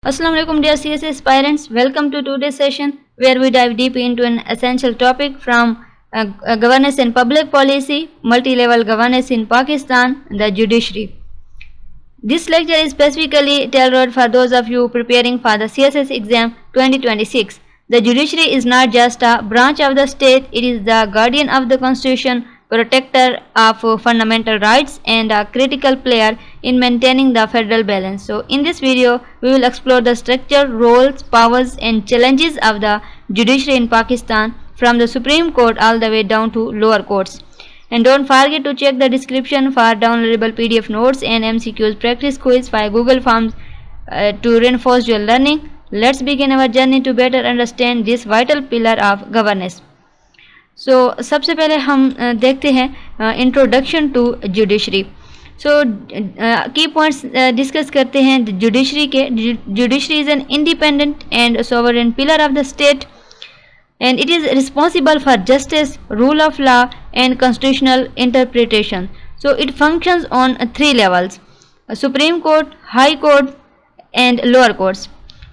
Assalamu alaikum dear CSS aspirants, welcome to today's session where we dive deep into an essential topic from governance and public policy, multi-level governance in Pakistan, the judiciary. This lecture is specifically tailored for those of you preparing for the CSS exam 2026. The judiciary is not just a branch of the state, it is the guardian of the constitution, protector of fundamental rights and a critical player in maintaining the federal balance. So in this video we will explore the structure, roles, powers and challenges of the judiciary in Pakistan from the Supreme Court all the way down to lower courts. And don't forget to check the description for downloadable PDF notes and MCQs practice quiz for Google Forms to reinforce your learning. Let's begin our journey to better understand this vital pillar of governance. सो सबसे पहले हम देखते हैं introduction to judiciary. सो की points discuss करते हैं judiciary के. Judiciary is an independent and sovereign pillar of the state and it is responsible for justice, rule of law and constitutional interpretation. So it functions on three levels: Supreme Court, High Court and lower courts.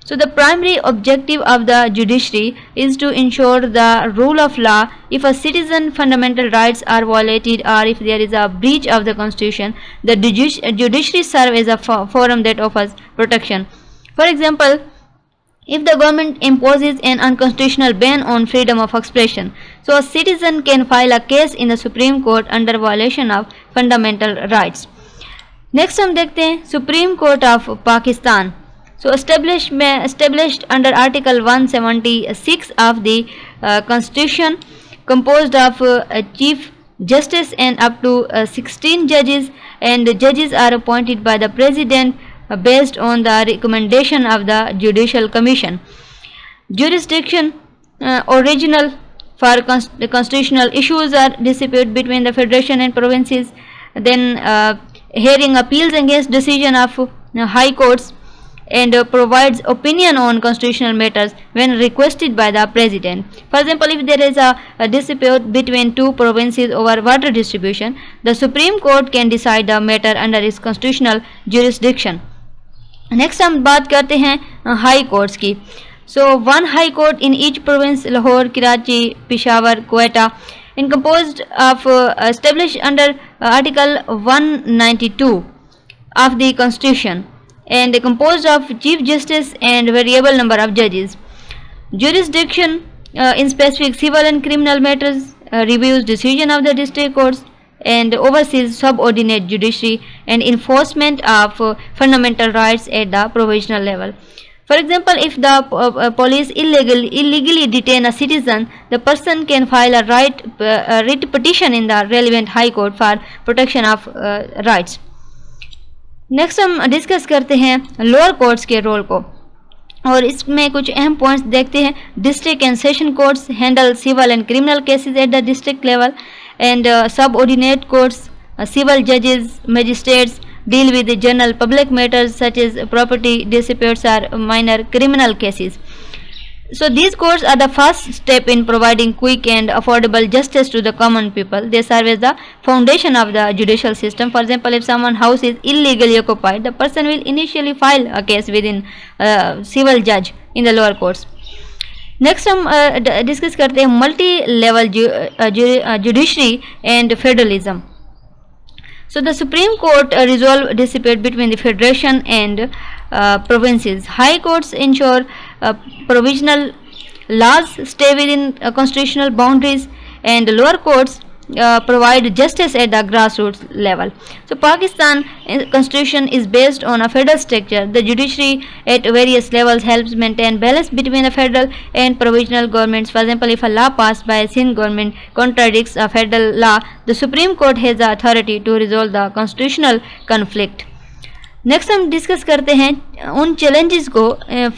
So the primary objective of the judiciary is to ensure the rule of law. If a citizen's fundamental rights are violated or if there is a breach of the constitution, the judiciary serves as a forum that offers protection. For example, if the government imposes an unconstitutional ban on freedom of expression, so a citizen can file a case in the Supreme Court under violation of fundamental rights. Next हम देखते हैं Supreme Court of Pakistan. So established under Article 176 of the Constitution, composed of Chief Justice and up to 16 judges, and the judges are appointed by the President based on the recommendation of the Judicial Commission. Jurisdiction original for the constitutional issues are dispute between the Federation and provinces. Then hearing appeals against decision of high courts, and provides opinion on constitutional matters when requested by the President. For example, if there is a dispute between two provinces over water distribution, the Supreme Court can decide the matter under its constitutional jurisdiction. Next हम बात करते हैं high courts की. So one high court in each province, Lahore, Karachi, Peshawar, Quetta, and composed of established under Article 192 of the Constitution, and composed of Chief Justice and variable number of judges. Jurisdiction in specific civil and criminal matters, reviews decision of the district courts, and oversees subordinate judiciary and enforcement of fundamental rights at the provincial level. For example, if the police illegally detain a citizen, the person can file a writ petition in the relevant high court for protection of rights. Next हम discuss करते हैं lower courts के role को, और इसमें कुछ अहम points देखते हैं. District and session courts handle civil and criminal cases at the district level, and subordinate courts, civil जजेस, magistrates deal with the general public matters such as property disputes or minor criminal cases. So these courts are the first step in providing quick and affordable justice to the common people. They serve as the foundation of the judicial system. For example, if someone's house is illegally occupied, the person will initially file a case within civil judge in the lower courts. Next हम discuss करते हैं multi level judiciary and federalism. So the Supreme Court resolve dispute between the Federation and provinces. High courts ensure provisional laws stay within constitutional boundaries, and lower courts provide justice at the grassroots level. So Pakistan constitution is based on a federal structure. The judiciary at various levels helps maintain balance between the federal and provincial governments. For example, if a law passed by a Sindh government contradicts a federal law, the Supreme Court has the authority to resolve the constitutional conflict. Next हम discuss करते हैं उन challenges को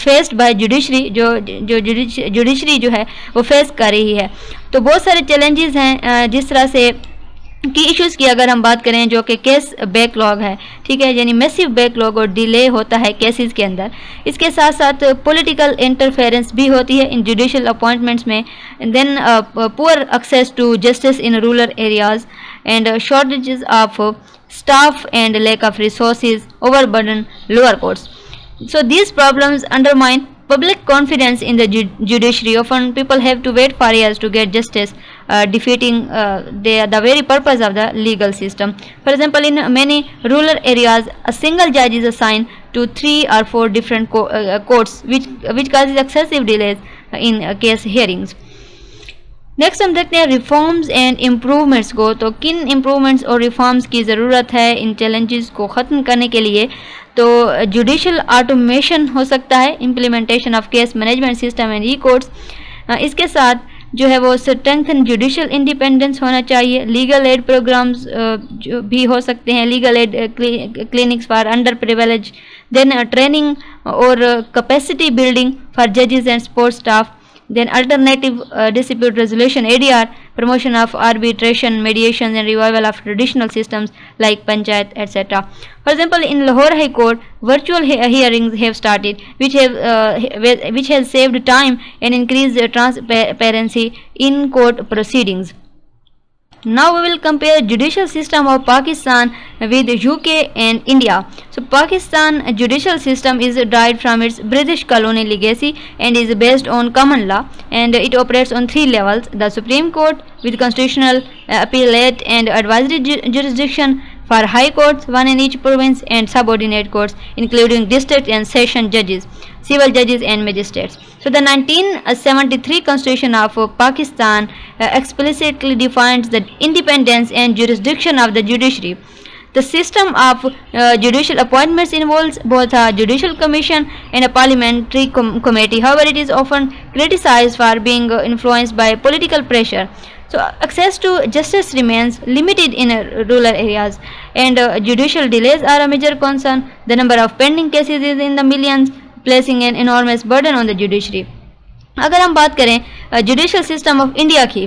faced by judiciary, जो judiciary जो है वो face कर रही है. तो बहुत सारे चैलेंजेस हैं, जिस तरह से की इश्यूज़ की अगर हम बात करें, जो कि केस बैकलॉग है, ठीक है, यानी मैसिव बैकलॉग और डिले होता है केसेस के अंदर. इसके साथ साथ पॉलिटिकल इंटरफेरेंस भी होती है इन जुडिशल अपॉइंटमेंट्स में. Then poor access to justice in rural areas and shortages of staff and lack of resources overburden lower courts. So these problems undermine public confidence in the judiciary. Often people have to wait for years to get justice, defeating the very purpose of the legal system. For example, in many rural areas, a single judge is assigned to 3 or 4 different courts, which causes excessive delays in case hearings. Next हम देखते हैं reforms and improvements को. तो किन improvements और reforms की ज़रूरत है इन चैलेंजेस को ख़त्म करने के लिए? तो जुडिशल ऑटोमेशन हो सकता है, implementation of case management system and E courts. इसके साथ जो है वो स्ट्रेंथन जुडिशल इंडिपेंडेंस होना चाहिए. लीगल एड प्रोग्राम्स जो भी हो सकते हैं, legal aid clinics for under privilege, then training और कैपेसिटी बिल्डिंग फॉर जजेस and support staff, then alternative dispute resolution ADR, promotion of arbitration, mediation and revival of traditional systems like panchayat etc. For example, in Lahore High Court, virtual hearings have started, which has saved time and increased transparency in court proceedings. Now we will compare judicial system of Pakistan with UK and India. So Pakistan judicial system is derived from its British colonial legacy and is based on common law, and it operates on 3 levels: the Supreme Court with constitutional, appellate and advisory jurisdiction for high courts, 1 in each province, and subordinate courts including district and session judges, civil judges and magistrates. So the 1973 Constitution of Pakistan explicitly defines the independence and jurisdiction of the judiciary. The system of judicial appointments involves both a judicial commission and a parliamentary committee. However, it is often criticized for being influenced by political pressure. So access to justice remains limited in rural areas, and judicial delays are a major concern. The number of pending cases is in the millions, placing an enormous burden on the judiciary. अगर हम बात करें judicial system of India की,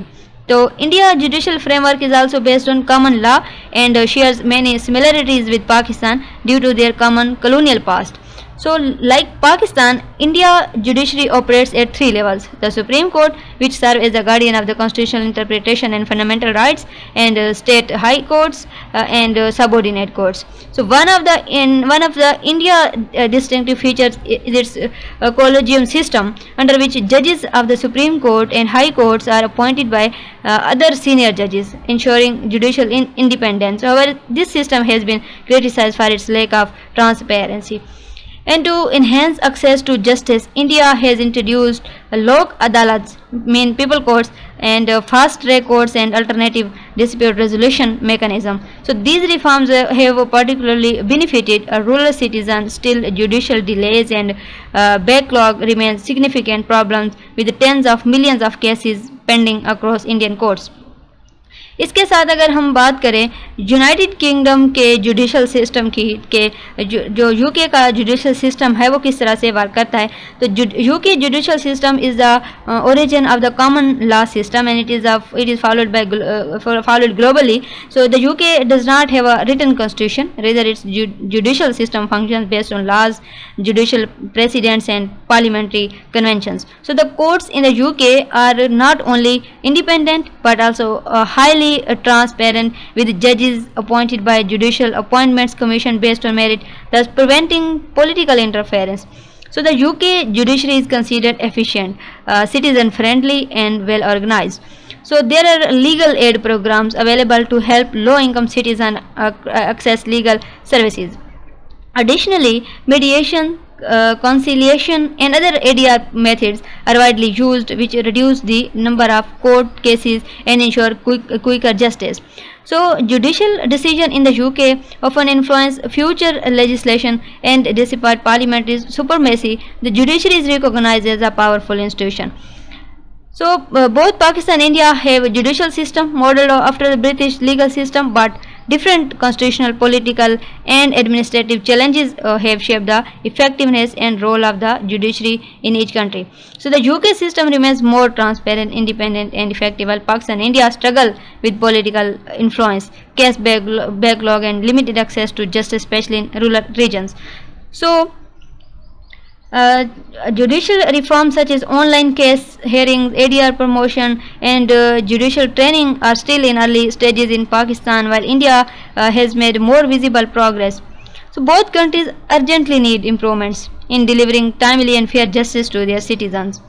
तो India judicial framework is also based on common law and shares many similarities with Pakistan due to their common colonial past. So like Pakistan, India judiciary operates at 3 levels: the Supreme Court, which serves as the guardian of the constitutional interpretation and fundamental rights, and state high courts and subordinate courts. So one of the India distinctive features is its collegium system, under which judges of the Supreme Court and high courts are appointed by other senior judges, ensuring judicial independence. However, this system has been criticized for its lack of transparency. And to enhance access to justice, India has introduced Lok Adalats, mean people courts, and fast track courts and alternative dispute resolution mechanism. So these reforms have particularly benefited rural citizens. Still, judicial delays and backlog remain significant problems, with tens of millions of cases pending across Indian courts. इसके साथ अगर हम बात करें United kingdom के judicial system की जो UK का जुडिशल सिस्टम है वो किस तरह से वर्क करता है, तो UK judicial system is the origin of the common law system and it is followed globally. So the UK does not have a written constitution, rather its judicial system functions based on laws, judicial precedents and parliamentary conventions. So the courts in the UK are not only independent but also highly transparent, with judges appointed by Judicial Appointments Commission based on merit, thus preventing political interference. So the UK judiciary is considered efficient, citizen friendly and well organized. So there are legal aid programs available to help low income citizens access legal services. Additionally, mediation, conciliation and other ADR methods are widely used, which reduce the number of court cases and ensure quicker justice. So judicial decision in the UK often influence future legislation, and despite parliamentary supremacy, the judiciary is recognized as a powerful institution. So both Pakistan and India have a judicial system modeled after the British legal system, but different constitutional, political and administrative challenges have shaped the effectiveness and role of the judiciary in each country. So the UK system remains more transparent, independent and effective, while Pakistan and India struggle with political influence, case backlog and limited access to justice, especially in rural regions. So judicial reforms such as online case hearings, ADR promotion and judicial training are still in early stages in Pakistan, while India has made more visible progress. So both countries urgently need improvements. in delivering timely and fair justice to their citizens.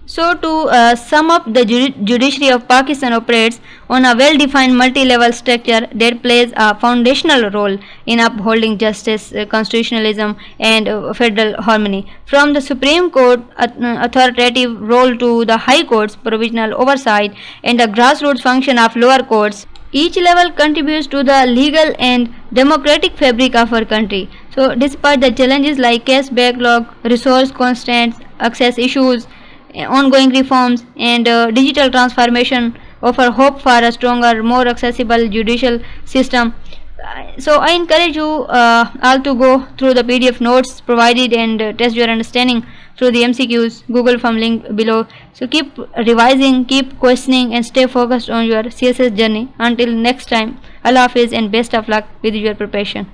So, to sum up, the judiciary of Pakistan operates on a well-defined multi-level structure that plays a foundational role in upholding justice, constitutionalism, and federal harmony. From the Supreme Court authoritative role to the High Court's provisional oversight and the grassroots function of lower courts, each level contributes to the legal and democratic fabric of our country. So, despite the challenges like case backlog, resource constraints, access issues, ongoing reforms, and digital transformation offer hope for a stronger, more accessible judicial system. So I encourage you all to go through the PDF notes provided and test your understanding through the MCQs Google form link below. So keep revising, keep questioning, and stay focused on your CSS journey. Until next time, Allah Hafiz and best of luck with your preparation.